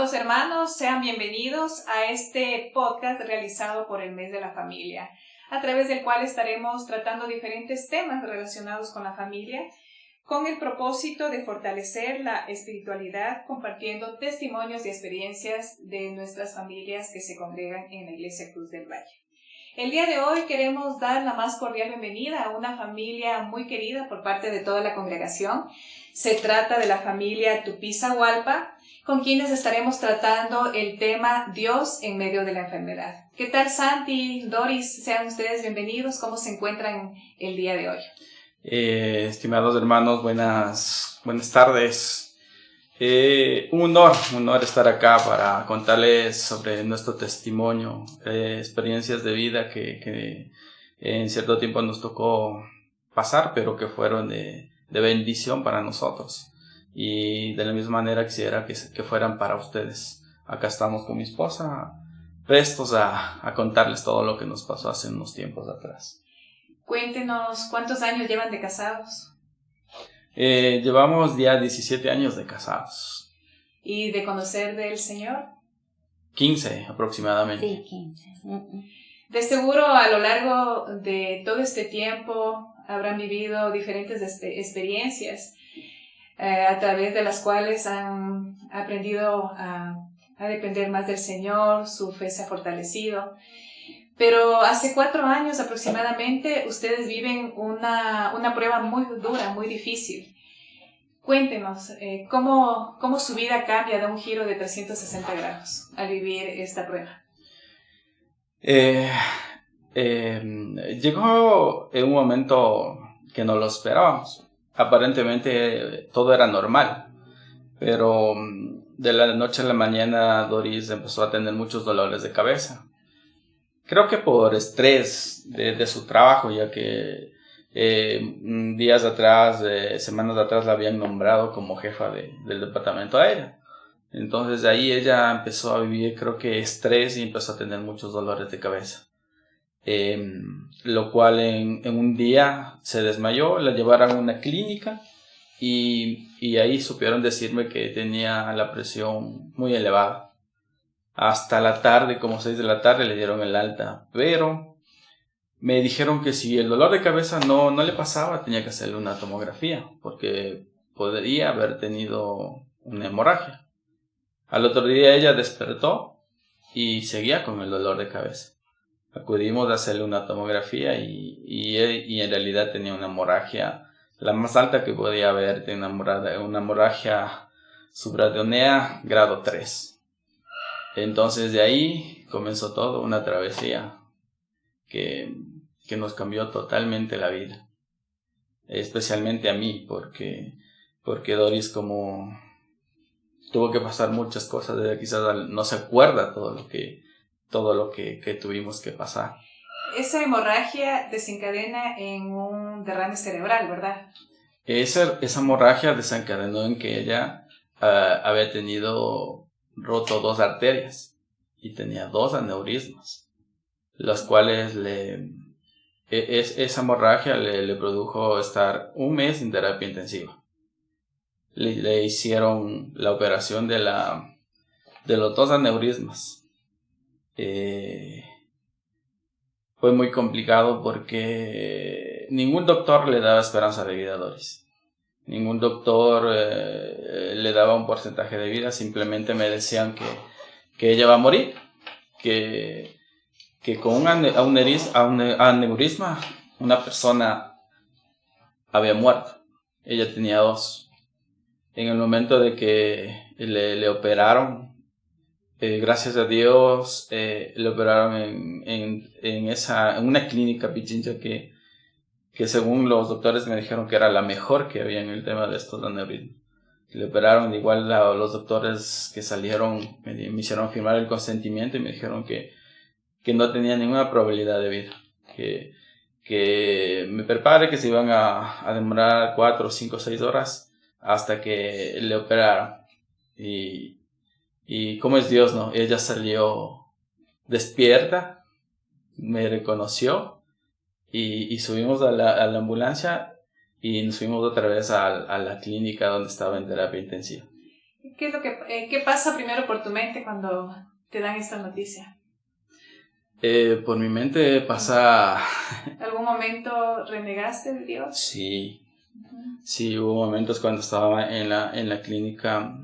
Amados hermanos, sean bienvenidos a este podcast realizado por el Mes de la Familia, a través del cual estaremos tratando diferentes temas relacionados con la familia, con el propósito de fortalecer la espiritualidad, compartiendo testimonios y experiencias de nuestras familias que se congregan en la Iglesia Cruz del Valle. El día de hoy queremos dar la más cordial bienvenida a una familia muy querida por parte de toda la congregación. Se trata de la familia Tupiza-Hualpa, con quienes estaremos tratando el tema Dios en medio de la enfermedad. ¿Qué tal, Santi, Doris? Sean ustedes bienvenidos. ¿Cómo se encuentran el día de hoy? Estimados hermanos, buenas tardes. Un honor estar acá para contarles sobre nuestro testimonio, experiencias de vida que en cierto tiempo nos tocó pasar, pero que fueron de bendición para nosotros. Y de la misma manera quisiera que fueran para ustedes. Acá estamos con mi esposa, prestos a contarles todo lo que nos pasó hace unos tiempos atrás. Cuéntenos, ¿cuántos años llevan de casados? Llevamos ya 17 años de casados. ¿Y de conocer del Señor? 15 aproximadamente. Sí, 15. De seguro a lo largo de todo este tiempo habrán vivido diferentes experiencias a través de las cuales han aprendido a depender más del Señor, su fe se ha fortalecido. Pero hace 4 años aproximadamente ustedes viven una prueba muy dura, muy difícil. Cuéntenos, ¿cómo su vida cambia de un giro de 360 grados al vivir esta prueba? Llegó en un momento que no lo esperábamos. Aparentemente todo era normal, pero de la noche a la mañana Doris empezó a tener muchos dolores de cabeza. Creo que por estrés de su trabajo, ya que semanas atrás la habían nombrado como jefa del departamento aéreo. Entonces de ahí ella empezó a vivir, creo que estrés, y empezó a tener muchos dolores de cabeza. Lo cual en un día se desmayó, la llevaron a una clínica y ahí supieron decirme que tenía la presión muy elevada. Hasta la tarde, como 6 de la tarde, le dieron el alta, pero me dijeron que si el dolor de cabeza no le pasaba, tenía que hacerle una tomografía, porque podría haber tenido una hemorragia. Al otro día ella despertó y seguía con el dolor de cabeza. Acudimos a hacerle una tomografía y en realidad tenía una hemorragia, la más alta que podía haber, tenía una hemorragia subaracnoidea grado 3. Entonces de ahí comenzó todo, una travesía que nos cambió totalmente la vida, especialmente a mí, porque Doris como tuvo que pasar muchas cosas, quizás no se acuerda todo lo que tuvimos que pasar. Esa hemorragia desencadena en un derrame cerebral, ¿verdad? Esa hemorragia desencadenó en que ella había tenido roto 2 arterias y tenía 2 aneurismas, las cuales esa hemorragia le produjo estar 1 mes en terapia intensiva. Le hicieron la operación de los 2 aneurismas. Fue muy complicado porque ningún doctor le daba esperanza de vida a Doris. Ningún doctor le daba un porcentaje de vida, simplemente me decían que ella va a morir, que con un aneurisma una persona había muerto. Ella tenía 2. En el momento de que le operaron, gracias a Dios, le operaron en una clínica Pichincha que según los doctores me dijeron que era la mejor que había en el tema de estos aneurismas. Le operaron, igual los doctores que salieron me hicieron firmar el consentimiento y me dijeron que no tenía ninguna probabilidad de vida, que me prepare, que se iban a demorar 4, 5, 6 horas hasta que le operaron. Y cómo es Dios, ¿no? Ella salió despierta, me reconoció. Y subimos a la ambulancia y nos fuimos otra vez a la clínica donde estaba en terapia intensiva. ¿Qué es lo qué pasa primero por tu mente cuando te dan esta noticia? Por mi mente pasa... ¿Algún momento renegaste de Dios? Sí, sí, hubo momentos cuando estaba en la clínica,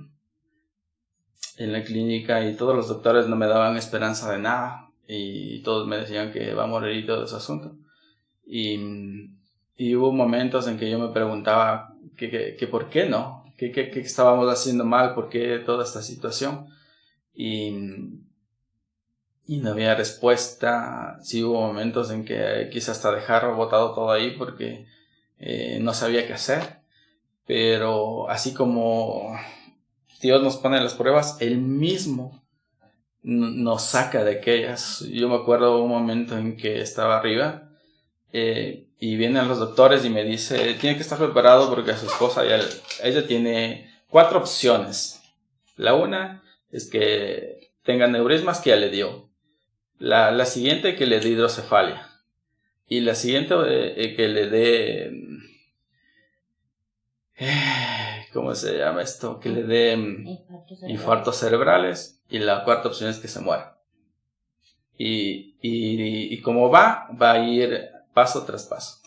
y todos los doctores no me daban esperanza de nada, y todos me decían que va a morir y todo ese asunto. Y hubo momentos en que yo me preguntaba que por qué no, que estábamos haciendo mal, por qué toda esta situación. Y no había respuesta. Sí hubo momentos en que quise hasta dejar botado todo ahí porque no sabía qué hacer. Pero así como Dios nos pone las pruebas, Él mismo nos saca de aquellas. Yo me acuerdo un momento en que estaba arriba y vienen los doctores y me dice, tiene que estar preparado porque a su esposa ella tiene 4 opciones. La una es que tenga aneurismas, que ya le dio. La siguiente, que le dé hidrocefalia. Y la siguiente, que le dé... ¿cómo se llama esto? Que le dé infartos cerebrales. Y la cuarta opción es que se muera. Y como va a ir paso tras paso.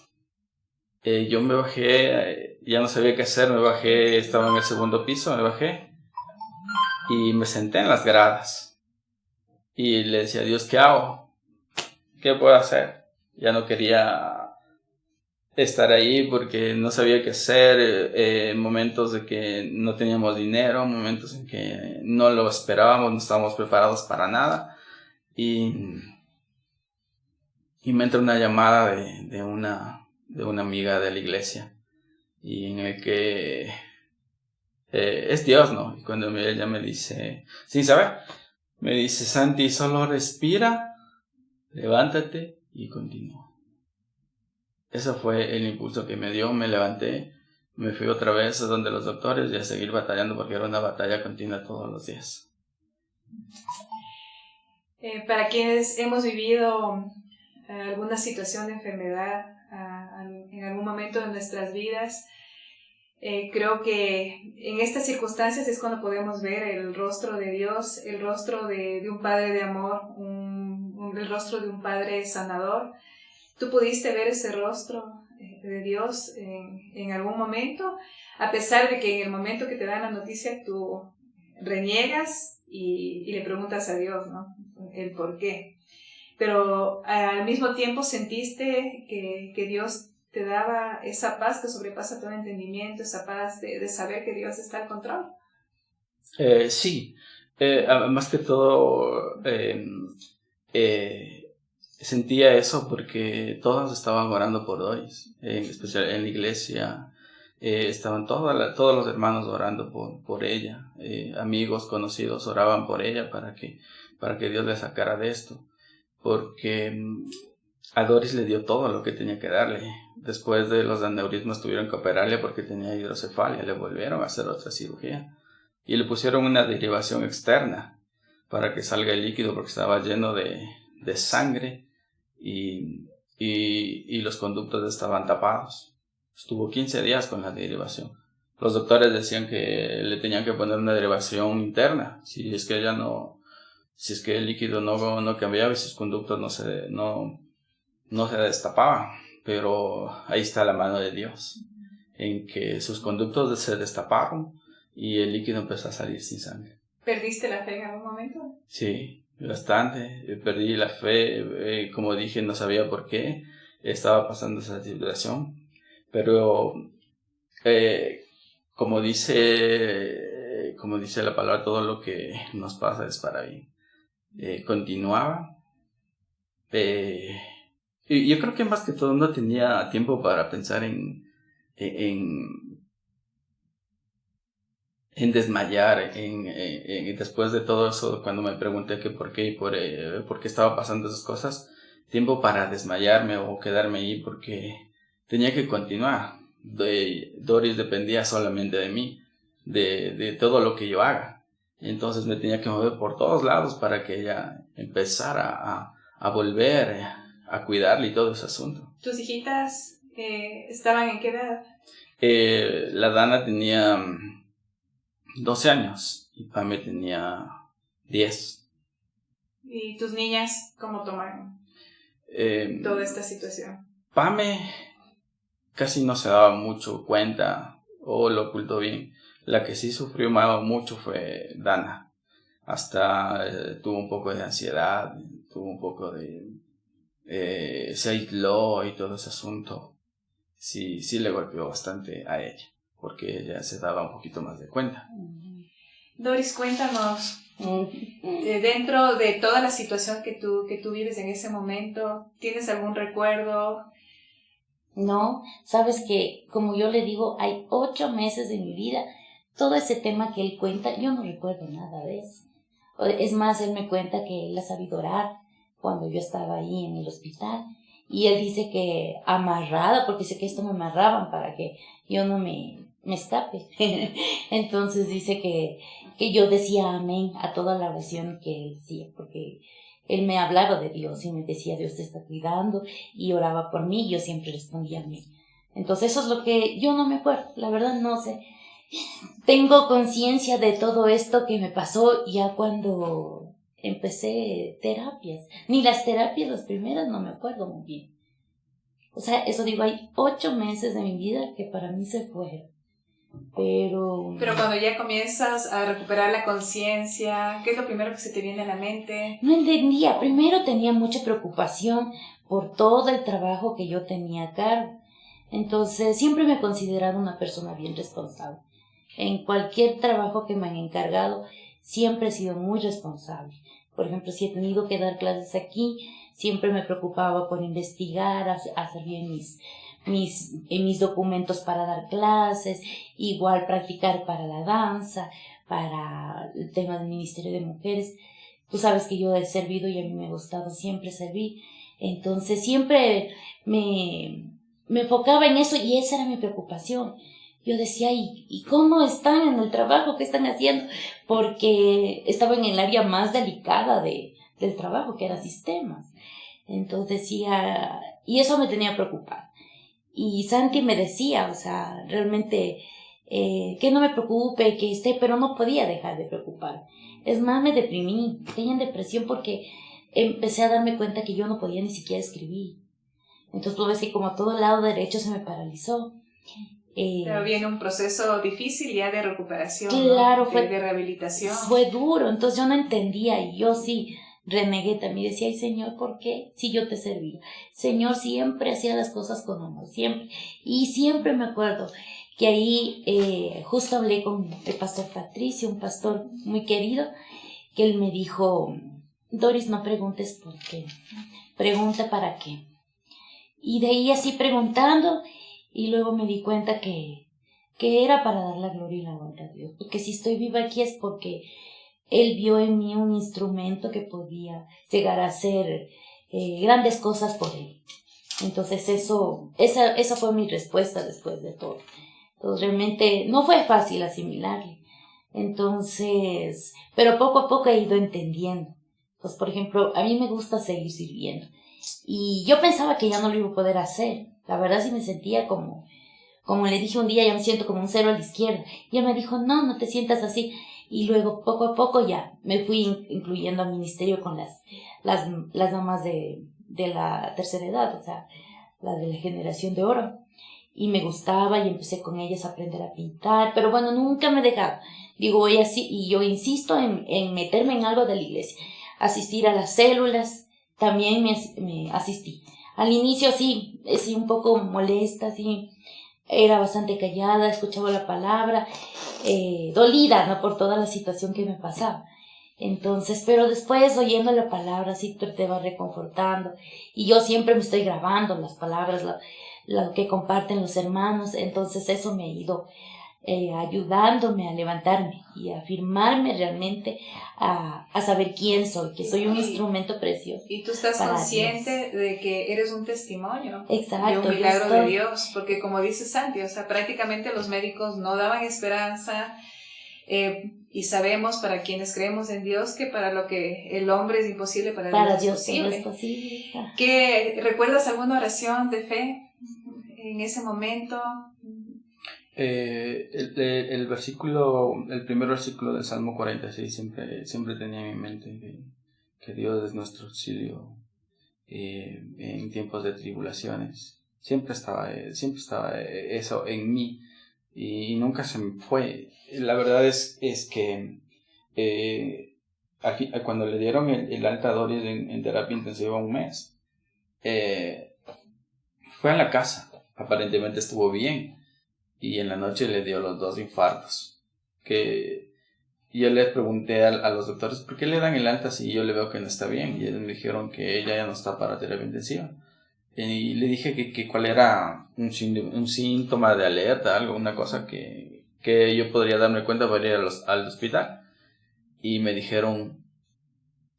Yo me bajé, ya no sabía qué hacer, me bajé, estaba en el segundo piso, me bajé. Y me senté en las gradas. Y le decía a Dios, ¿qué hago? ¿Qué puedo hacer? Ya no quería estar ahí porque no sabía qué hacer, momentos de que no teníamos dinero, momentos en que no lo esperábamos, no estábamos preparados para nada. Y me entra una llamada de una amiga de la iglesia, y en el que es Dios, ¿no? Y cuando ella me dice, sin saber, me dice, Santi, solo respira, levántate y continúa. Ese fue el impulso que me dio. Me levanté, me fui otra vez a donde los doctores y a seguir batallando porque era una batalla continua todos los días. Para quienes hemos vivido alguna situación de enfermedad en algún momento de nuestras vidas, creo que en estas circunstancias es cuando podemos ver el rostro de Dios, el rostro de un Padre de amor, el rostro de un Padre sanador. ¿Tú pudiste ver ese rostro de Dios en algún momento? A pesar de que en el momento que te dan la noticia tú reniegas y le preguntas a Dios, ¿no? El por qué. Pero al mismo tiempo sentiste que Dios te daba esa paz que sobrepasa todo entendimiento, esa paz de saber que Dios está al control. Sí, más que todo sentía eso porque todos estaban orando por Doris, en especial en la iglesia. Estaban todos los hermanos orando por ella, amigos, conocidos oraban por ella para que Dios le sacara de esto, porque a Doris le dio todo lo que tenía que darle. Después de los aneurismas tuvieron que operarle porque tenía hidrocefalia, le volvieron a hacer otra cirugía y le pusieron una derivación externa para que salga el líquido porque estaba lleno de sangre y los conductos estaban tapados. Estuvo 15 días con la derivación. Los doctores decían que le tenían que poner una derivación interna si es que el líquido no cambiaba y sus conductos no se destapaban. Pero ahí está la mano de Dios, en que sus conductos se destaparon y el líquido empezó a salir sin sangre. ¿Perdiste la fe en algún momento? Sí, bastante. Perdí la fe, como dije, no sabía por qué estaba pasando esa situación. Pero, como dice la palabra, todo lo que nos pasa es para bien. Continuaba. Y yo creo que más que todo no tenía tiempo para pensar en desmayar, después de todo eso, cuando me pregunté que por qué y por qué estaba pasando esas cosas, tiempo para desmayarme o quedarme ahí porque tenía que continuar. Doris dependía solamente de mí, de todo lo que yo haga. Entonces me tenía que mover por todos lados para que ella empezara a volver a cuidarle y todo ese asunto. ¿Tus hijitas estaban en qué edad? La Dana tenía 12 años y Pame tenía 10. ¿Y tus niñas cómo tomaron toda esta situación? Pame casi no se daba mucho cuenta o lo ocultó bien. La que sí sufrió mucho fue Dana. Hasta tuvo un poco de ansiedad, tuvo un poco de... se aisló y todo ese asunto. Sí, sí le golpeó bastante a ella, porque ella se daba un poquito más de cuenta. Doris, cuéntanos, dentro de toda la situación que tú vives en ese momento, ¿tienes algún recuerdo? No, sabes que, como yo le digo, hay 8 meses de mi vida, todo ese tema que él cuenta, yo no recuerdo nada de eso. Es más, él me cuenta que él ha sabido orar cuando yo estaba ahí en el hospital. Y él dice que amarrada, porque sé que esto me amarraban para que yo no me escape. Entonces dice que yo decía amén a toda la oración que él decía, porque él me hablaba de Dios y me decía, Dios te está cuidando, y oraba por mí y yo siempre respondía amén. Entonces eso es lo que yo no me acuerdo, la verdad no sé. Tengo conciencia de todo esto que me pasó ya cuando empecé terapias. Ni las terapias, las primeras, no me acuerdo muy bien. O sea, eso digo, hay 8 meses de mi vida que para mí se fueron. Pero cuando ya comienzas a recuperar la conciencia, ¿qué es lo primero que se te viene a la mente? no entendía. Primero tenía mucha preocupación por todo el trabajo que yo tenía a cargo. Entonces, siempre me he considerado una persona bien responsable. En cualquier trabajo que me han encargado, siempre he sido muy responsable. Por ejemplo, si he tenido que dar clases aquí, siempre me preocupaba por investigar, hacer bien mis documentos para dar clases, igual practicar para la danza, para el tema del Ministerio de Mujeres. Tú sabes que yo he servido y a mí me ha gustado siempre servir. Entonces siempre me enfocaba en eso y esa era mi preocupación. Yo decía, ¿y cómo están en el trabajo? ¿Qué están haciendo? Porque estaba en el área más delicada del trabajo, que era sistemas. Entonces decía, y eso me tenía preocupada. Y Santi me decía, o sea, realmente, que no me preocupe, que esté, pero no podía dejar de preocupar. Es más, me deprimí, tenía depresión porque empecé a darme cuenta que yo no podía ni siquiera escribir. Entonces tú ves que como todo el lado derecho se me paralizó. Pero viene un proceso difícil ya de recuperación, claro, ¿no? de rehabilitación. Fue duro, entonces yo no entendía y yo sí renegué también. Decía, ay Señor, ¿por qué? Si yo te servía. Señor, siempre hacía las cosas con amor, siempre. Y siempre me acuerdo que ahí justo hablé con el pastor Patricio, un pastor muy querido, que él me dijo, Doris, no preguntes por qué, pregunta para qué. Y de ahí así preguntando, y luego me di cuenta que era para dar la gloria y la honra a Dios. Porque si estoy viva aquí es porque Él vio en mí un instrumento que podía llegar a hacer grandes cosas por Él. Entonces esa fue mi respuesta después de todo. Entonces realmente no fue fácil asimilarle. Entonces, pero poco a poco he ido entendiendo. Pues por ejemplo, a mí me gusta seguir sirviendo. Y yo pensaba que ya no lo iba a poder hacer. La verdad sí me sentía como le dije un día, yo me siento como un 0 a la izquierda. Y él me dijo, no te sientas así. Y luego, poco a poco ya me fui incluyendo al ministerio con las damas de la tercera edad, o sea, las de la generación de oro. Y me gustaba y empecé con ellas a aprender a pintar. Pero bueno, nunca me he dejado. Digo, voy así, y yo insisto en meterme en algo de la iglesia. Asistir a las células, también me asistí. Al inicio sí un poco molesta, sí. Era bastante callada, escuchaba la palabra, dolida, ¿no? Por toda la situación que me pasaba. Entonces, pero después oyendo la palabra, sí te va reconfortando. Y yo siempre me estoy grabando las palabras, lo que comparten los hermanos. Entonces eso me ha ido ayudándome a levantarme y a afirmarme realmente a saber quién soy, que soy un instrumento precioso. Y tú estás consciente de que eres un testimonio. Exacto, de un milagro de Dios, porque como dice Santi, o sea, prácticamente los médicos no daban esperanza, y sabemos para quienes creemos en Dios que para lo que el hombre es imposible, para Dios es posible. ¿Recuerdas alguna oración de fe en ese momento? El versículo, el primer versículo del Salmo 46 siempre tenía en mi mente que Dios es nuestro auxilio en tiempos de tribulaciones. Siempre estaba eso en mí y nunca se me fue. La verdad es que aquí, cuando le dieron el alta a Doris en terapia intensiva 1 mes, fue a la casa, aparentemente estuvo bien, y en la noche le dio los 2 infartos. Que yo les pregunté a los doctores, ¿por qué le dan el alta si yo le veo que no está bien? Y ellos me dijeron que ella ya no está para terapia intensiva. Y le dije que cuál era un síntoma de alerta, algo, una cosa que yo podría darme cuenta para ir al hospital. Y me dijeron,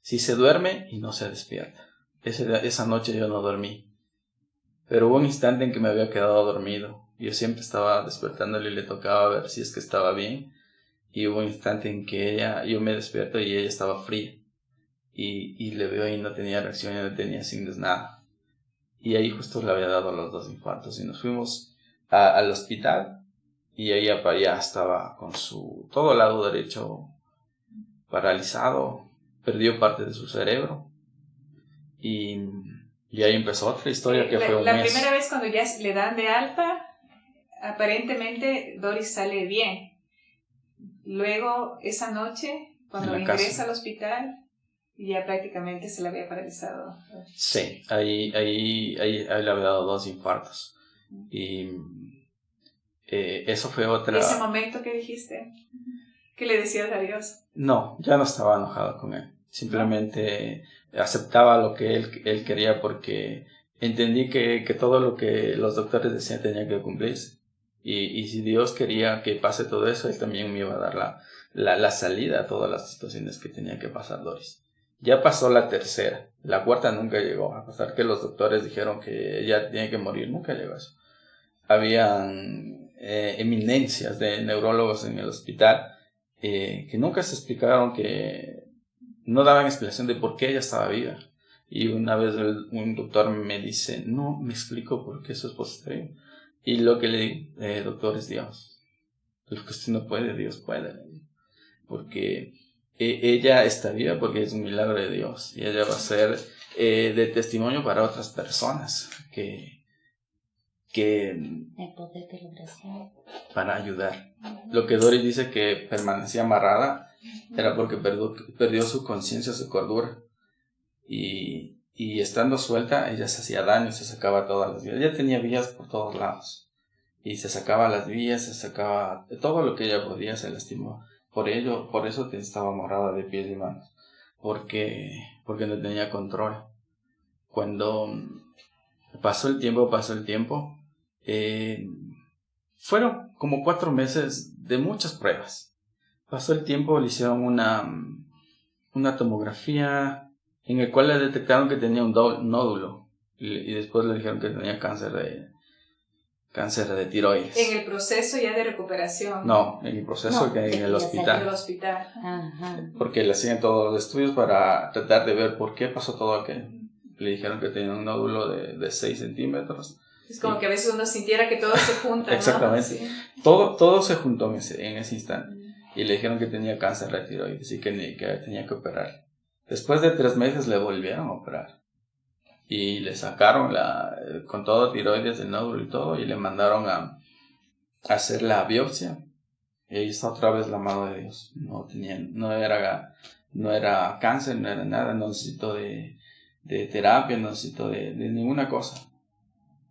si se duerme y no se despierta. Esa noche yo no dormí. Pero hubo un instante en que me había quedado dormido. Yo siempre estaba despertándole y le tocaba ver si es que estaba bien. Y hubo un instante en que yo me despierto y ella estaba fría. Y le veo y no tenía reacción, no tenía signos, nada. Y ahí justo le había dado los 2 infartos. Y nos fuimos al hospital. Y ella ya estaba con todo el lado derecho paralizado. Perdió parte de su cerebro. Y ahí empezó otra historia que fue un mes. La primera vez cuando ya le dan de alta, aparentemente Doris sale bien. Luego, esa noche, cuando ingresa al hospital, ya prácticamente se le había paralizado. Sí, ahí le había dado 2 infartos. Y eso fue otra... ¿Y ese momento que dijiste? ¿Qué le decías a Dios? No, ya no estaba enojado con él. Simplemente aceptaba lo que él quería, porque entendí que todo lo que los doctores decían tenía que cumplirse. Y si Dios quería que pase todo eso, Él también me iba a dar la salida a todas las situaciones que tenía que pasar Doris. Ya pasó la tercera, la cuarta nunca llegó, a pesar que los doctores dijeron que ella tenía que morir, nunca llegó a eso. Habían eminencias de neurólogos en el hospital que nunca se explicaron, que no daban explicación de por qué ella estaba viva. Y una vez un doctor me dice, no me explico por qué su esposa está viva. Y lo que le digo, doctor, es Dios. Lo que usted no puede, Dios puede. Porque ella está viva porque es un milagro de Dios. Y ella va a ser de testimonio para otras personas el poder de la oración. Para ayudar. Lo que Doris dice que permanecía amarrada era porque perdió su conciencia, su cordura. Y estando suelta, ella se hacía daño, se sacaba todas las vías. Ella tenía vías por todos lados. Y se sacaba las vías, se sacaba todo lo que ella podía, se lastimó. Por eso estaba amarrada de pies y manos. Porque no tenía control. Cuando pasó el tiempo, fueron como 4 meses de muchas pruebas. Pasó el tiempo, le hicieron una tomografía en el cual le detectaron que tenía un nódulo y después le dijeron que tenía cáncer de tiroides. ¿En el proceso ya de recuperación? No, en el proceso en el hospital. En el hospital. Ajá. Porque le hacían todos los estudios para tratar de ver por qué pasó todo aquello. Le dijeron que tenía un nódulo de 6 centímetros. Es como que a veces uno sintiera que todo se junta, exactamente. ¿No? Sí. Todo se juntó en ese instante. Y le dijeron que tenía cáncer de tiroides y que tenía que operar. Después de 3 meses le volvieron a operar. Y le sacaron con todo tiroides, el nódulo y todo, y le mandaron a hacer la biopsia. Y ahí está otra vez la mano de Dios. No era cáncer, no era nada, no necesito de terapia, no necesito de ninguna cosa.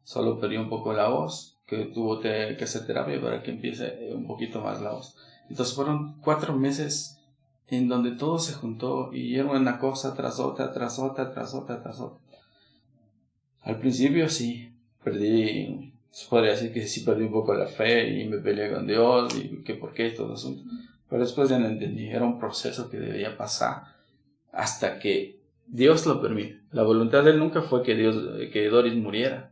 Solo perdió un poco la voz, que tuvo que hacer terapia para que empiece un poquito más la voz. Entonces fueron 4 meses en donde todo se juntó y era una cosa tras otra, tras otra, tras otra, tras otra. Al principio sí, podría decir que sí perdí un poco la fe y me peleé con Dios y que por qué y todo el asunto. Pero después ya no entendí, era un proceso que debía pasar hasta que Dios lo permite. La voluntad de Él nunca fue que Doris muriera.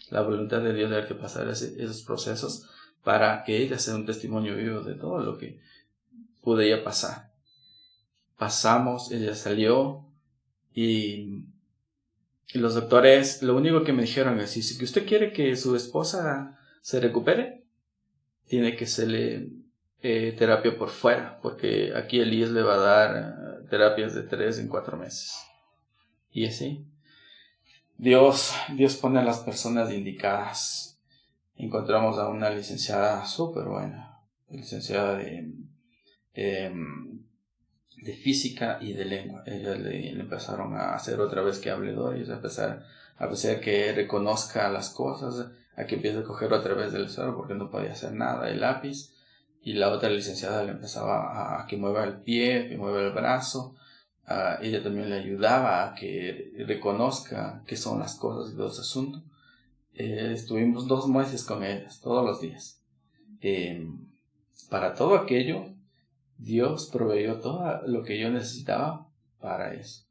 La voluntad de Dios era que pasara esos procesos para que ella sea un testimonio vivo de todo lo que podía pasar. Pasamos, ella salió y los doctores lo único que me dijeron es: si usted quiere que su esposa se recupere, tiene que hacerle terapia por fuera, porque aquí el IES le va a dar terapias de 3 en 4 meses. Y así, Dios pone a las personas indicadas. Encontramos a una licenciada súper buena, licenciada de física y de lengua. Ella le empezaron a hacer otra vez que hable Doris, a pesar que reconozca las cosas, a que empiece a coger otra vez del suelo porque no podía hacer nada, el lápiz. Y la otra licenciada le empezaba a que mueva el pie, que mueva el brazo. Ella también le ayudaba a que reconozca qué son las cosas y todo ese asunto. Estuvimos 2 meses con ellas, todos los días. Para todo aquello, Dios proveyó todo lo que yo necesitaba para eso.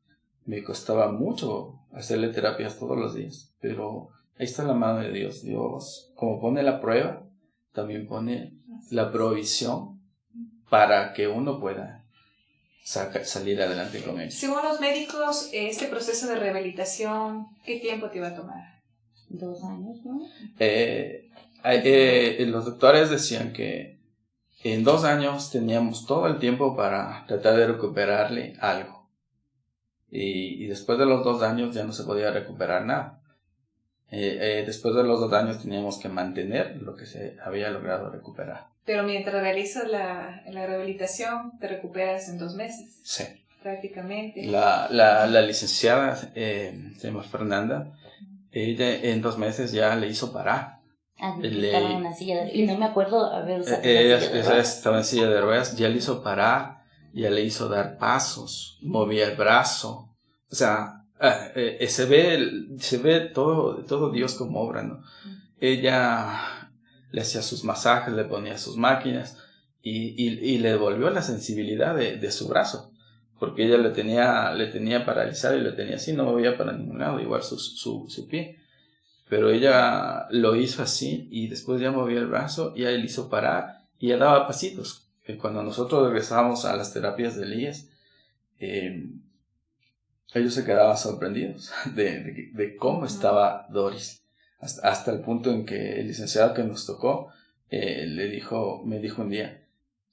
Me costaba mucho hacerle terapias todos los días, pero ahí está la mano de Dios. Dios, como pone la prueba, también pone la provisión para que uno pueda salir adelante con ello. Según los médicos, este proceso de rehabilitación, ¿qué tiempo te iba a tomar? 2 años, ¿no? Los doctores decían que en 2 años teníamos todo el tiempo para tratar de recuperarle algo. Y después de los 2 años ya no se podía recuperar nada. Después de los 2 años teníamos que mantener lo que se había logrado recuperar. Pero mientras realizas la rehabilitación, te recuperas en 2 meses. Sí. Prácticamente. La licenciada, se llama Fernanda, ella en 2 meses ya le hizo parar. Estaba en una silla de... Y no me acuerdo haber usado ella estaba en silla de ruedas, ya le hizo parar, ya le hizo dar pasos, movía el brazo. O sea, se ve todo Dios como obra, ¿no? Ella le hacía sus masajes, le ponía sus máquinas y le devolvió la sensibilidad de su brazo, porque ella le tenía paralizado y le tenía así, no movía para ningún lado, igual su pie. Pero ella lo hizo así y después ya movía el brazo y él hizo parar y ya daba pasitos. Cuando nosotros regresábamos a las terapias del IES, ellos se quedaban sorprendidos de cómo estaba Doris. Hasta el punto en que el licenciado que nos tocó me dijo un día: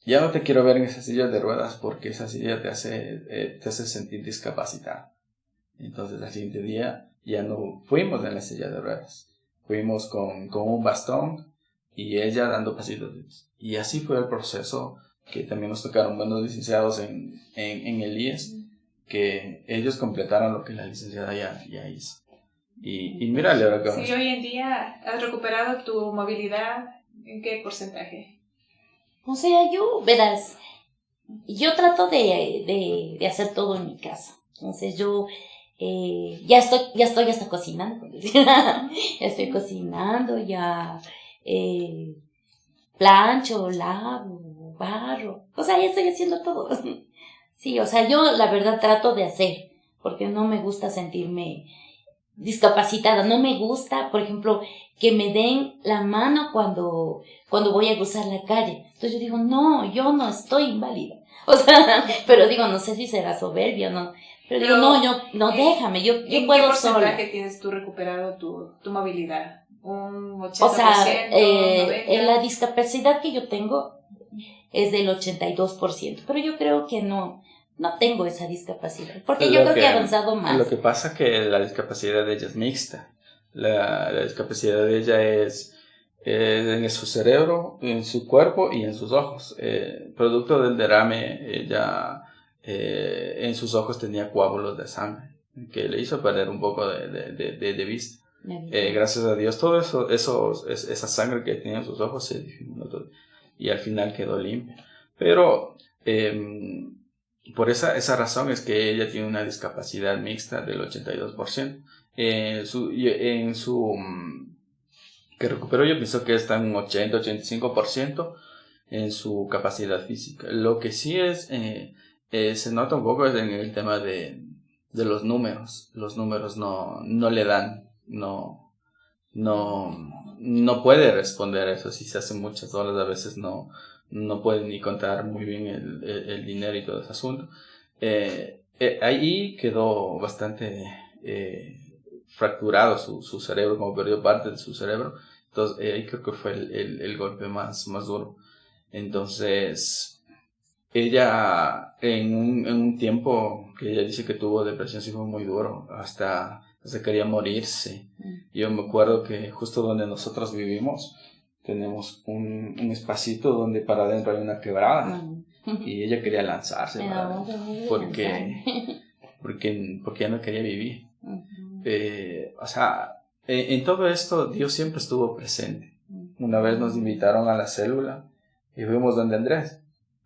ya no te quiero ver en esa silla de ruedas porque esa silla te hace sentir discapacitado. Entonces al siguiente día ya no fuimos en la silla de ruedas, fuimos con un bastón y ella dando pasitos. Y así fue el proceso, que también nos tocaron buenos licenciados en el IES, que ellos completaron lo que la licenciada ya hizo. Y mírale ahora cómo. Sí, hoy en día has recuperado tu movilidad, ¿en qué porcentaje? O sea, verás, yo trato de hacer todo en mi casa. Entonces yo ya estoy hasta cocinando. Ya estoy cocinando, ya plancho, lavo, barro. O sea, ya estoy haciendo todo. Sí, o sea, yo la verdad trato de hacer, porque no me gusta sentirme discapacitada. No me gusta, por ejemplo, que me den la mano cuando voy a cruzar la calle. Entonces yo digo, no, yo no estoy inválida. O sea, pero digo, no sé si será soberbia o no. Pero digo, no, déjame, yo puedo sola. ¿En qué porcentaje tienes tú recuperado tu movilidad? ¿Un 80%? O sea, 90%? la discapacidad que yo tengo es del 82%, pero yo creo que no tengo esa discapacidad, porque yo creo que he avanzado más. Lo que pasa es que la discapacidad de ella es mixta. La discapacidad de ella es en su cerebro, en su cuerpo y en sus ojos. Producto del derrame, ella en sus ojos tenía coágulos de sangre, que le hizo perder un poco de vista. Gracias a Dios, todo esa sangre que tenía en sus ojos se difuminó todo, y al final quedó limpia. Pero por esa razón es que ella tiene una discapacidad mixta del 82%. En su que recuperó, yo pienso que está en un 80-85% en su capacidad física. Lo que sí se nota un poco es en el tema de los números. Los números no le dan, no puede responder a eso. Si se hacen muchas horas, a veces no puede ni contar muy bien el dinero y todo ese asunto. Ahí quedó bastante fracturado su cerebro, como perdió parte de su cerebro. Entonces, ahí creo que fue el golpe más duro. Entonces, ella en un tiempo que ella dice que tuvo depresión, sí fue muy duro, hasta quería morirse. Yo me acuerdo que justo donde nosotros vivimos, tenemos un espacito donde para adentro hay una quebrada. Y ella quería lanzarse porque ya no quería vivir. O sea, en todo esto Dios siempre estuvo presente. Una vez nos invitaron a la célula y fuimos donde Andrés.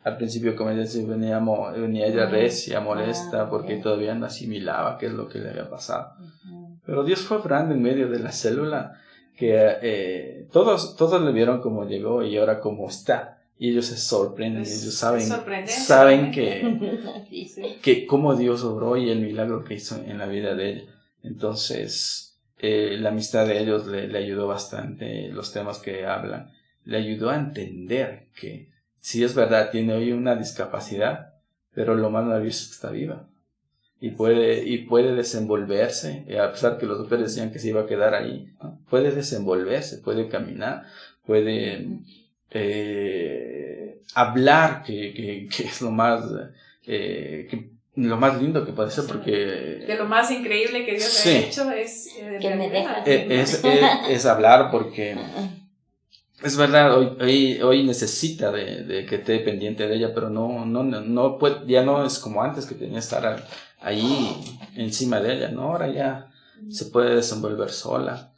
Al principio, como ella decía, venía ella recia, molesta, porque todavía no asimilaba qué es lo que le había pasado. Pero Dios fue obrando en medio de la célula, que todos le vieron cómo llegó y ahora cómo está. Y ellos se sorprenden, ellos saben que cómo Dios obró y el milagro que hizo en la vida de ella. Entonces, la amistad de ellos le ayudó bastante, los temas que hablan, le ayudó a entender que sí es verdad, tiene hoy una discapacidad, pero lo más maravilloso es que está viva. Y puede desenvolverse, a pesar que los doctores decían que se iba a quedar ahí, ¿no? Puede desenvolverse, puede caminar, puede hablar, que es lo más lindo que puede ser, porque de lo más increíble que Dios ha hecho es que me deja es hablar, porque es verdad, hoy necesita de que esté pendiente de ella, pero no puede, ya no es como antes, que tenía que estar ahí encima de ella, ¿no? Ahora ya se puede desenvolver sola.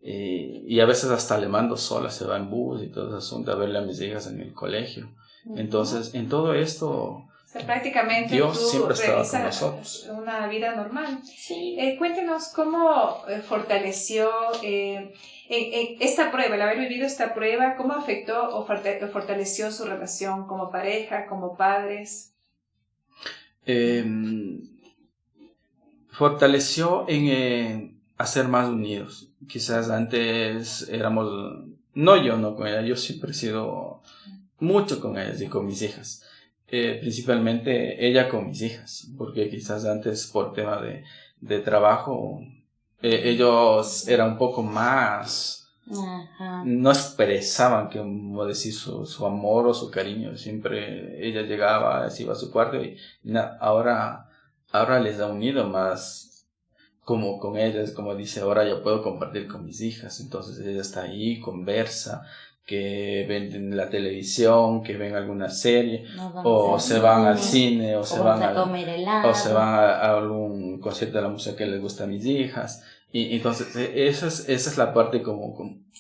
Y a veces hasta le mando sola, se va en bus y todo ese asunto, a verle a mis hijas en el colegio. Entonces, en todo esto, o sea, prácticamente Dios tú siempre estaba con nosotros. Una vida normal. Sí. Cuéntenos cómo fortaleció esta prueba, el haber vivido esta prueba, cómo afectó o fortaleció su relación como pareja, como padres. Fortaleció en hacer más unidos. Quizás antes éramos, no con ella, yo siempre he sido mucho con ellas y con mis hijas. Principalmente ella con mis hijas, porque quizás antes por tema de trabajo, ellos eran un poco más, no expresaban, como decir, su amor o su cariño. Siempre ella llegaba, se iba a su cuarto y ahora les ha unido más, como con ellas, como dice, ahora ya puedo compartir con mis hijas. Entonces ella está ahí, conversa, que ven la televisión, que ven alguna serie, o se van al cine, o se van a algún concierto de la música que les gusta a mis hijas. Y entonces esa es la parte como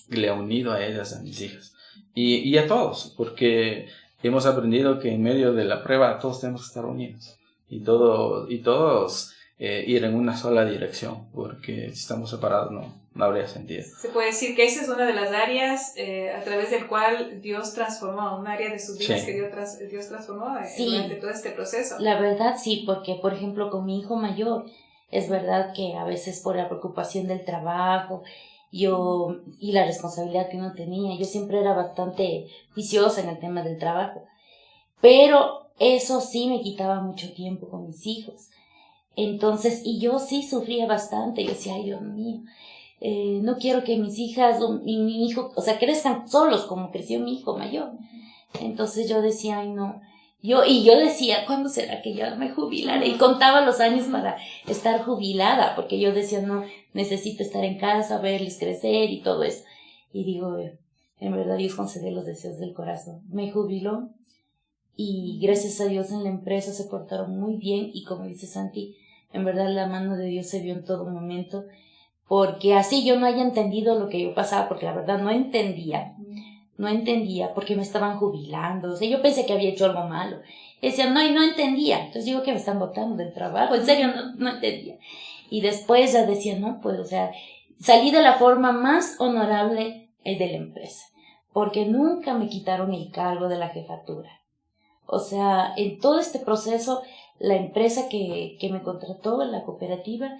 que le ha unido a ellas, a mis hijas, y a todos, porque hemos aprendido que en medio de la prueba todos tenemos que estar unidos y todos ir en una sola dirección, porque si estamos separados no habría sentido. Se puede decir que esa es una de las áreas a través del cual Dios transformó, un área de sus vidas que Dios transformó durante todo este proceso. La verdad sí, porque por ejemplo con mi hijo mayor, es verdad que a veces por la preocupación del trabajo y la responsabilidad que uno tenía, yo siempre era bastante juiciosa en el tema del trabajo, pero eso sí me quitaba mucho tiempo con mis hijos. Entonces, y yo sí sufría bastante, yo decía, ay Dios mío, no quiero que mis hijas y mi hijo, o sea, crezcan solos como creció mi hijo mayor. Entonces yo decía, ay no, yo decía, ¿cuándo será que yo me jubilaré? Y contaba los años para estar jubilada, porque yo decía, no, necesito estar en casa, verles crecer y todo eso. Y digo, en verdad Dios concede los deseos del corazón. Me jubiló y gracias a Dios en la empresa se portaron muy bien, y como dice Santi, en verdad la mano de Dios se vio en todo momento, porque así yo no haya entendido lo que yo pasaba, porque la verdad no entendía porque me estaban jubilando, o sea, yo pensé que había hecho algo malo, decía, no entendía, entonces digo que me están botando del trabajo, en serio no entendía, y después ya decía, no, pues, o sea, salí de la forma más honorable de la empresa, porque nunca me quitaron el cargo de la jefatura. O sea, en todo este proceso, la empresa que me contrató, la cooperativa,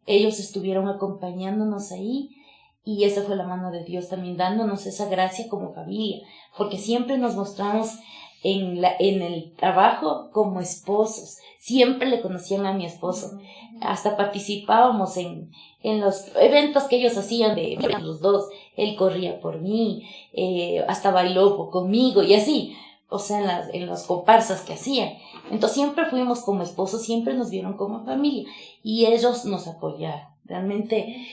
ellos estuvieron acompañándonos ahí, y esa fue la mano de Dios también dándonos esa gracia como familia, porque siempre nos mostramos en el trabajo como esposos. Siempre le conocían a mi esposo. Hasta participábamos en los eventos que ellos hacían de los dos. Él corría por mí, hasta bailó conmigo y así. O sea, en las comparsas que hacían. Entonces siempre fuimos como esposos, siempre nos vieron como familia. Y ellos nos apoyaron. Realmente...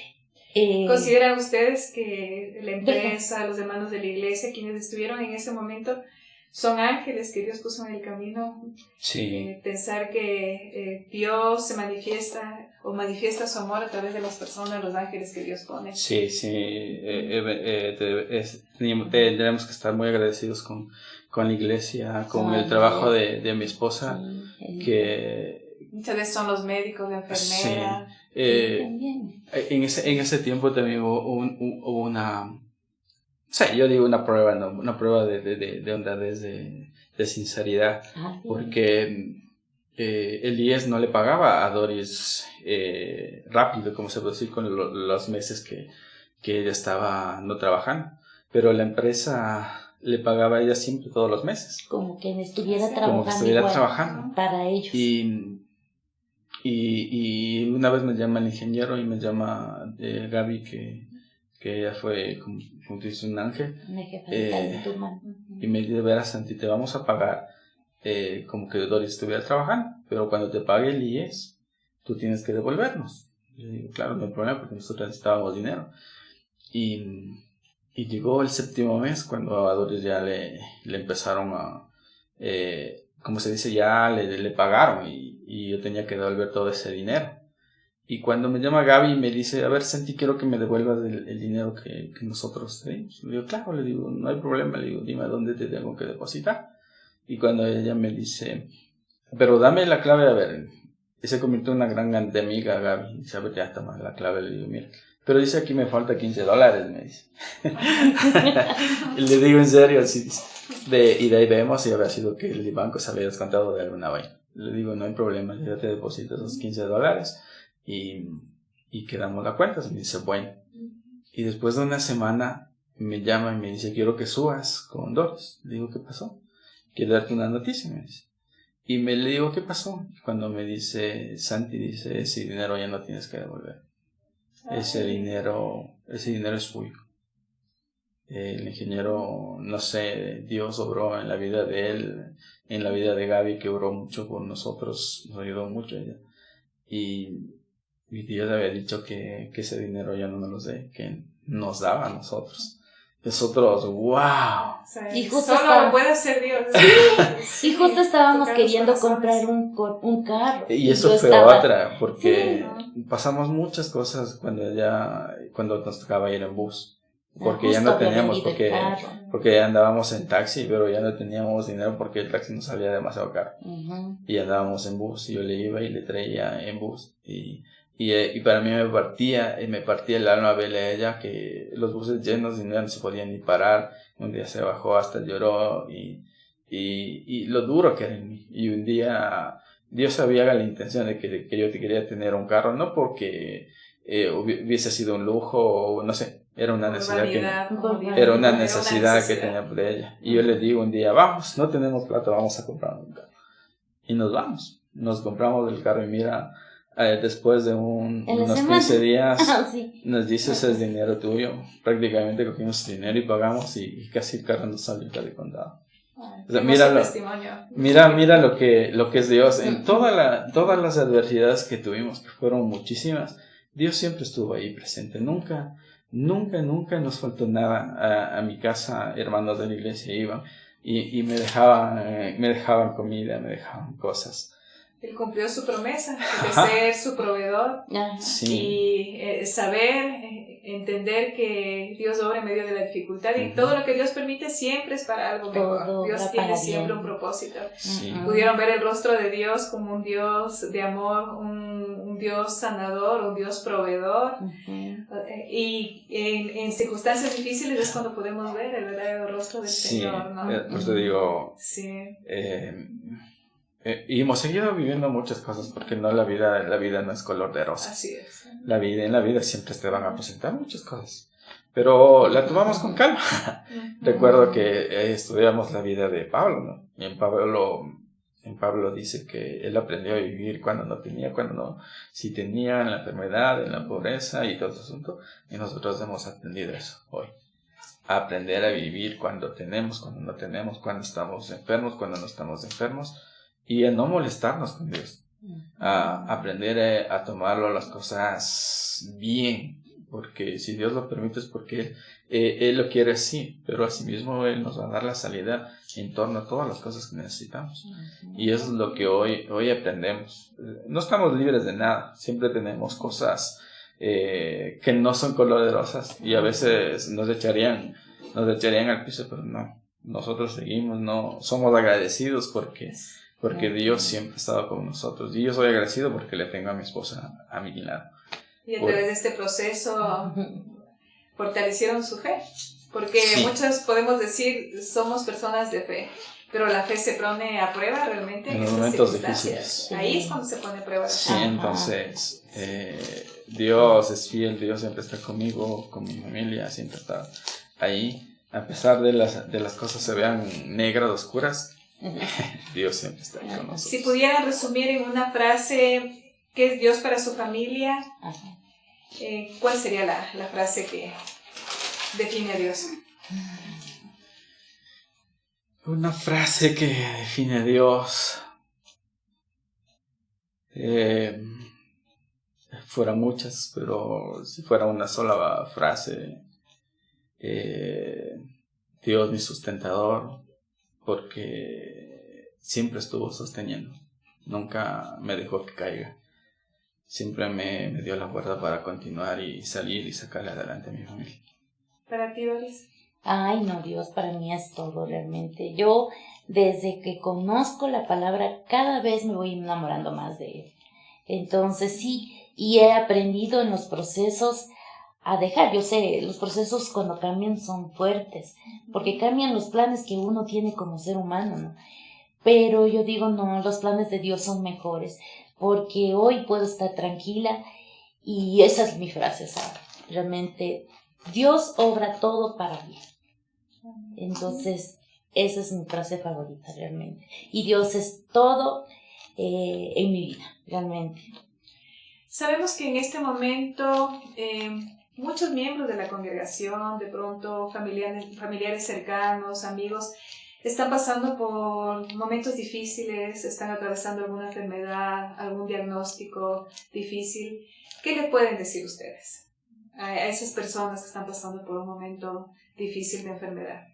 ¿Consideran ustedes que la empresa, los hermanos de la iglesia, quienes estuvieron en ese momento, son ángeles que Dios puso en el camino? Sí. Pensar que Dios se manifiesta o manifiesta su amor a través de las personas, los ángeles que Dios pone. Sí, tenemos que estar muy agradecidos con la iglesia, con el trabajo de mi esposa, que... Muchas veces son los médicos, la enfermera. Sí. En ese tiempo también hubo una... O sea, yo digo una prueba, ¿no? Una prueba de honradez, de sinceridad, porque el IES no le pagaba a Doris rápido, como se puede decir, con los meses que ella estaba no trabajando, pero la empresa le pagaba a ella siempre todos los meses. Como que estuviera trabajando para ellos. Y una vez me llama el ingeniero y me llama Gaby, que ella fue, como dice, un ángel. Y me dice, verás, Santi, te vamos a pagar como que Doris estuviera trabajando, pero cuando te pague el IES, tú tienes que devolvernos. Y le digo, claro, no hay problema, porque nosotros necesitábamos dinero. Y llegó el 7º mes, cuando a Doris ya le empezaron a... como se dice, ya le pagaron y yo tenía que devolver todo ese dinero. Y cuando me llama Gaby y me dice, a ver, Santi, quiero que me devuelvas el dinero que nosotros tenemos. Le digo, claro, le digo, no hay problema, le digo, dime a dónde te tengo que depositar. Y cuando ella me dice, pero dame la clave, a ver, y se convirtió en una gran amiga Gaby, dice, a ver, ya toma la clave, le digo, mira, pero dice aquí me falta $15, me dice. Y le digo, en serio, así dice. Y de ahí vemos si había sido que el banco se había descontado de alguna vaina. Le digo, no hay problema, yo ya te deposito esos $15 y quedamos la cuenta. Me dice, bueno. Y después de una semana me llama y me dice, quiero que subas con Doris. Le digo, ¿qué pasó? Quiero darte una noticia, me dice. Y le digo, ¿qué pasó? Cuando me dice, Santi, dice, ese dinero ya no tienes que devolver. Ese dinero es suyo. El ingeniero, no sé, Dios obró en la vida de él, en la vida de Gaby, que obró mucho por nosotros, nos ayudó mucho ella. Y Dios había dicho que ese dinero ya no nos lo dé, que nos daba a nosotros. Nosotros, wow. Y justo solo puede ser Dios. Sí. Y justo estábamos queriendo comprar un carro. Y eso fue otra, porque pasamos muchas cosas cuando nos tocaba ir en bus. Porque ya no teníamos, porque ya andábamos en taxi, pero ya no teníamos dinero porque el taxi nos salía demasiado caro. Y andábamos en bus, y yo le iba y le traía en bus. Y para mí me partía el alma verle a ella que los buses llenos y no se podían ni parar. Un día se bajó, hasta lloró y lo duro que era en mí. Y un día Dios había la intención de que yo quería tener un carro, no porque hubiese sido un lujo o no sé, era una necesidad que tenía por ella. Y yo le digo un día, vamos, no tenemos plata, vamos a comprar un carro. Y nos vamos, nos compramos el carro y mira, después de unos 15 días nos dice, ese es dinero tuyo. Prácticamente cogimos el dinero y pagamos y casi el carro nos salió de contado. O sea, mira lo que es Dios. En todas las adversidades que tuvimos, que fueron muchísimas, Dios siempre estuvo ahí presente. Nunca nos faltó nada. A mi casa, hermanos de la iglesia iban y me dejaban comida, me dejaban cosas. Él cumplió su promesa de ser su proveedor. Sí. Y saber, entender que Dios obra en medio de la dificultad y todo lo que Dios permite siempre es para algo mejor. Dios tiene siempre un propósito. Sí. Pudieron ver el rostro de Dios como un Dios de amor, un Dios sanador, un Dios proveedor. Y en circunstancias difíciles es cuando podemos ver el verdadero rostro del Señor, ¿no? Por eso digo, y hemos seguido viviendo muchas cosas porque la vida no es color de rosa. Así es. En la vida siempre te van a presentar muchas cosas. pero la tomamos con calma. Recuerdo que estudiamos la vida de Pablo, ¿no? Y en Pablo dice que él aprendió a vivir cuando no tenía, cuando no, si tenía, en la enfermedad, en la pobreza y todo ese asunto. Y nosotros hemos aprendido eso hoy. A aprender a vivir cuando tenemos, cuando no tenemos, cuando estamos enfermos, cuando no estamos enfermos. Y a no molestarnos con Dios. A aprender a tomarlo las cosas bien. Porque si Dios lo permite es porque Él lo quiere así, pero asimismo Él nos va a dar la salida en torno a todas las cosas que necesitamos. Y eso es lo que hoy aprendemos. No estamos libres de nada, siempre tenemos cosas que no son color de rosas y a veces nos echarían al piso, pero no, nosotros seguimos, no somos agradecidos porque Dios siempre ha estado con nosotros. Y yo soy agradecido porque le tengo a mi esposa a mi lado. Y a través de este proceso fortalecieron su fe, porque muchos podemos decir somos personas de fe, pero la fe se pone a prueba realmente en estas momentos circunstancias. difíciles. Ahí es cuando se pone a prueba. Sí, entonces Dios es fiel, Dios siempre está conmigo, con mi familia, siempre está ahí, a pesar de las cosas se vean negras, oscuras. Dios siempre está ahí con nosotros. Si pudieran resumir en una frase qué es Dios para su familia, ¿cuál sería la frase que define a Dios? Una frase que define a Dios. Fuera muchas, pero si fuera una sola frase, Dios mi sustentador, porque siempre estuvo sosteniendo, nunca me dejó que caiga. Siempre me dio la fuerza para continuar y salir y sacarle adelante a mi familia. ¿Para ti, Doris? Ay, no, Dios para mí es todo realmente. Yo, desde que conozco la palabra, cada vez me voy enamorando más de Él. Entonces sí, y he aprendido en los procesos a dejar. Yo sé, los procesos cuando cambian son fuertes, porque cambian los planes que uno tiene como ser humano, ¿no? Pero yo digo, no, los planes de Dios son mejores, porque hoy puedo estar tranquila y esa es mi frase, ¿sabes? Realmente Dios obra todo para bien. Entonces, esa es mi frase favorita realmente. Y Dios es todo en mi vida, realmente. Sabemos que en este momento muchos miembros de la congregación, de pronto familiares cercanos, amigos, están pasando por momentos difíciles, están atravesando alguna enfermedad, algún diagnóstico difícil. ¿Qué le pueden decir ustedes a esas personas que están pasando por un momento difícil de enfermedad?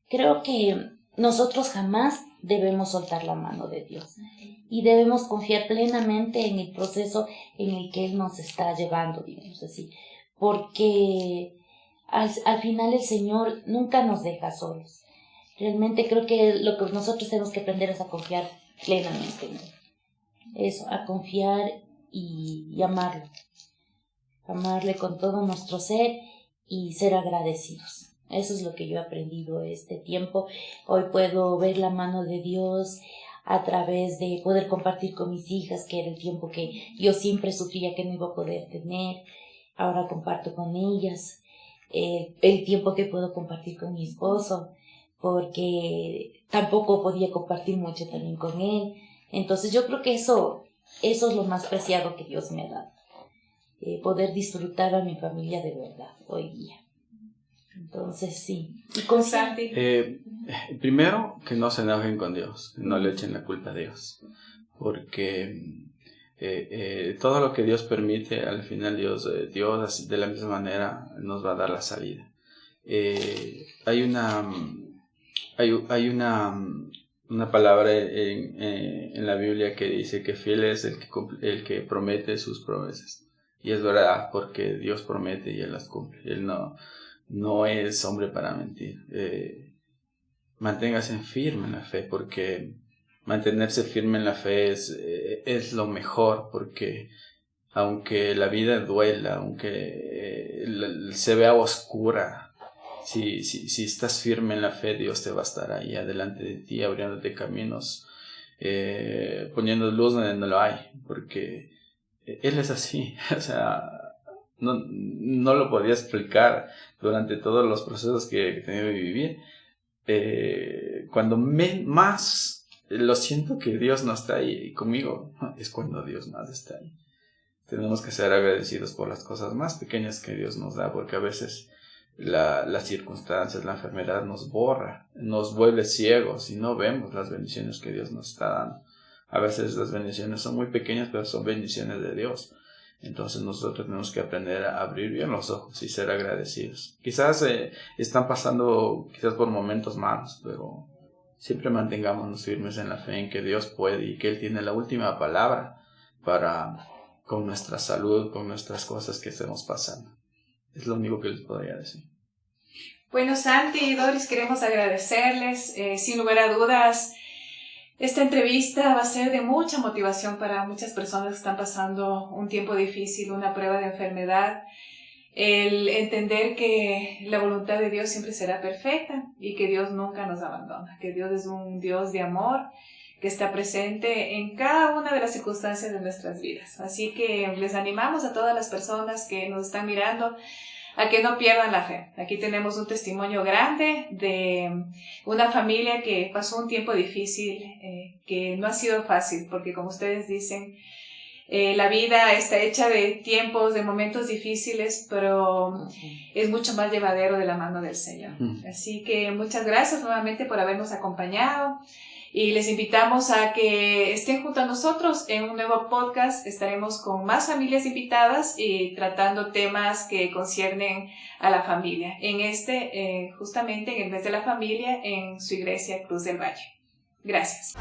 Creo que nosotros jamás debemos soltar la mano de Dios y debemos confiar plenamente en el proceso en el que Él nos está llevando, digamos así, porque al final el Señor nunca nos deja solos. Realmente creo que lo que nosotros tenemos que aprender es a confiar plenamente en Él. Eso, a confiar y amarlo. Amarle con todo nuestro ser y ser agradecidos. Eso es lo que yo he aprendido este tiempo. Hoy puedo ver la mano de Dios a través de poder compartir con mis hijas, que era el tiempo que yo siempre sufría que no iba a poder tener. Ahora comparto con ellas. El tiempo que puedo compartir con mi esposo, porque tampoco podía compartir mucho también con él. Entonces yo creo que eso es lo más preciado que Dios me ha dado. Poder disfrutar a mi familia de verdad hoy día. Entonces sí. ¿Y con Santi? Primero, que no se enojen con Dios, que no le echen la culpa a Dios, porque todo lo que Dios permite, al final Dios de la misma manera nos va a dar la salida. Hay una palabra en la Biblia que dice que fiel es el que promete sus promesas. Y es verdad, porque Dios promete y Él las cumple. Él no es hombre para mentir. Manténgase firme en la fe, porque mantenerse firme en la fe es lo mejor, porque aunque la vida duela, aunque se vea oscura, si estás firme en la fe, Dios te va a estar ahí adelante de ti, abriéndote caminos, poniendo luz donde no lo hay, porque Él es así. O sea, no lo podía explicar durante todos los procesos que he tenido que vivir. Cuando más lo siento que Dios no está ahí conmigo, es cuando Dios más está ahí. Tenemos que ser agradecidos por las cosas más pequeñas que Dios nos da, porque a veces las circunstancias, la enfermedad nos borra, nos vuelve ciegos y no vemos las bendiciones que Dios nos está dando. A veces las bendiciones son muy pequeñas, pero son bendiciones de Dios. Entonces nosotros tenemos que aprender a abrir bien los ojos y ser agradecidos. Quizás están pasando por momentos malos, pero siempre mantengámonos firmes en la fe en que Dios puede y que Él tiene la última palabra con nuestra salud, con nuestras cosas que estemos pasando. Es lo único que les podría decir. Bueno, Santi y Doris, queremos agradecerles. Sin lugar a dudas, esta entrevista va a ser de mucha motivación para muchas personas que están pasando un tiempo difícil, una prueba de enfermedad. El entender que la voluntad de Dios siempre será perfecta y que Dios nunca nos abandona, que Dios es un Dios de amor que está presente en cada una de las circunstancias de nuestras vidas. Así que les animamos a todas las personas que nos están mirando a que no pierdan la fe. Aquí tenemos un testimonio grande de una familia que pasó un tiempo difícil, que no ha sido fácil, porque como ustedes dicen, la vida está hecha de tiempos, de momentos difíciles, pero es mucho más llevadero de la mano del Señor. Así que muchas gracias nuevamente por habernos acompañado. Y les invitamos a que estén junto a nosotros en un nuevo podcast. Estaremos con más familias invitadas y tratando temas que conciernen a la familia. Justamente en el mes de la familia, en su iglesia Cruz del Valle. Gracias.